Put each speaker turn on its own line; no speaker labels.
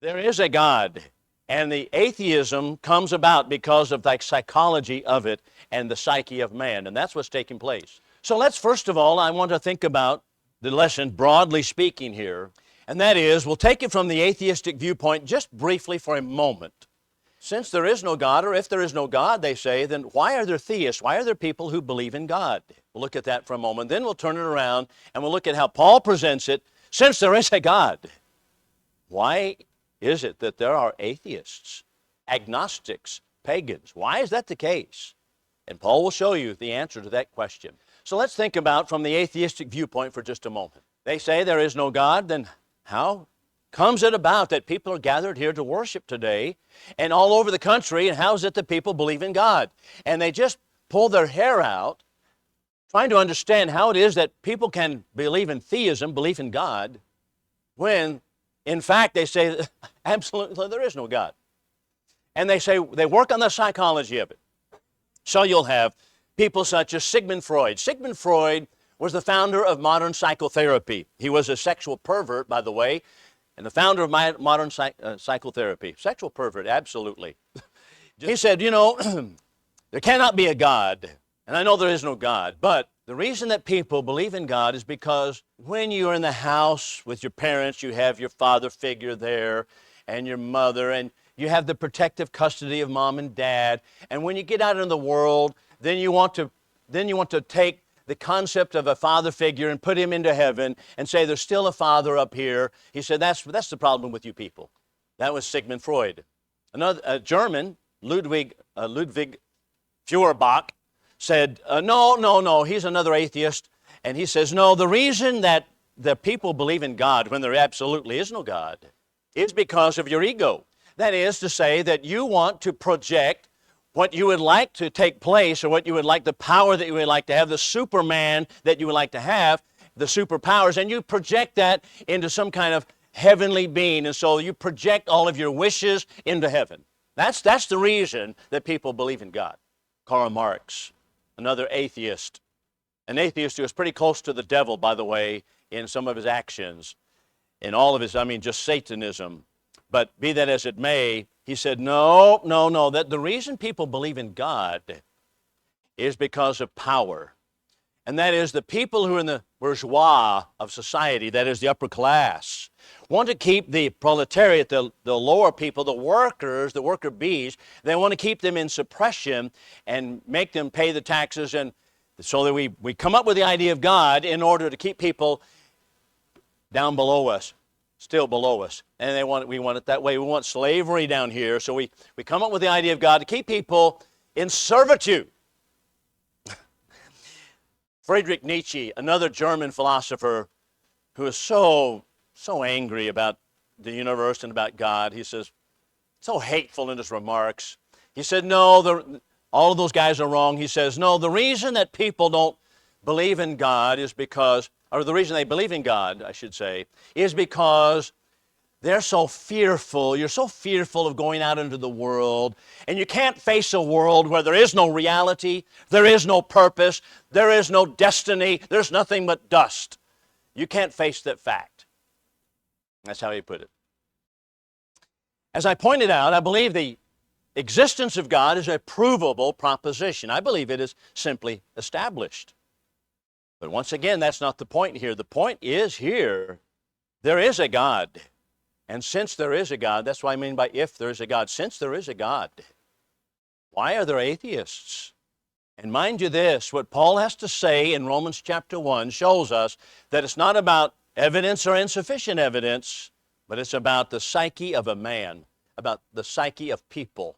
There is a God, and the atheism comes about because of the psychology of it and the psyche of man, and that's what's taking place. So let's first of all, I want to think about the lesson broadly speaking here, and that is, we'll take it from the atheistic viewpoint just briefly for a moment. Since there is no God, or if there is no God, they say, then why are there theists? Why are there people who believe in God? We'll look at that for a moment. Then we'll turn it around and we'll look at how Paul presents it. Since there is a God, why is it that there are atheists, agnostics, pagans? Why is that the case? And Paul will show you the answer to that question. So let's think about from the atheistic viewpoint for just a moment. They say there is no God, then how comes it about that people are gathered here to worship today and all over the country, and how is it that people believe in God? And they just pull their hair out trying to understand how it is that people can believe in theism, belief in God, when in fact they say absolutely there is no God. And they say they work on the psychology of it. So you'll have people such as Sigmund Freud. Sigmund Freud was the founder of modern psychotherapy. He was a sexual pervert, by the way, and the founder of modern psychotherapy. Sexual pervert, absolutely. He said, you know, there cannot be a God, and I know there is no God, but the reason that people believe in God is because when you're in the house with your parents, you have your father figure there and your mother, and you have the protective custody of mom and dad, and when you get out in the world, then you want to take the concept of a father figure and put him into heaven and say there's still a father up here. He said that's the problem with you people. That was Sigmund Freud. Another German, Ludwig Feuerbach, said, no, he's another atheist. And he says, no, the reason that the people believe in God when there absolutely is no God is because of your ego. That is to say that you want to project what you would like to take place, or what you would like, the power that you would like to have, the Superman that you would like to have, the superpowers, and you project that into some kind of heavenly being, and so you project all of your wishes into heaven. That's the reason that people believe in God. Karl Marx, another atheist, an atheist who was pretty close to the devil, by the way, in some of his actions, in all of his, just Satanism. But be that as it may, he said, no, that the reason people believe in God is because of power. And that is the people who are in the bourgeois of society, that is the upper class, want to keep the proletariat, the lower people, the workers, the worker bees, they want to keep them in suppression and make them pay the taxes, and so that we come up with the idea of God in order to keep people down below us. Still below us. And we want it that way. We want slavery down here. So we come up with the idea of God to keep people in servitude. Friedrich Nietzsche, another German philosopher who is so angry about the universe and about God, he says, so hateful in his remarks. He said, no, all of those guys are wrong. He says, no, the reason that people don't believe in God is because, or the reason they believe in God, I should say, is because they're so fearful. You're so fearful of going out into the world, and you can't face a world where there is no reality, there is no purpose, there is no destiny, there's nothing but dust. You can't face that fact. That's how he put it. As I pointed out, I believe the existence of God is a provable proposition. I believe it is simply established. But once again, that's not the point here. The point is here, there is a God. And since there is a God, that's what I mean by if there is a God. Since there is a God, why are there atheists? And mind you this, what Paul has to say in Romans chapter 1 shows us that it's not about evidence or insufficient evidence, but it's about the psyche of a man, about the psyche of people.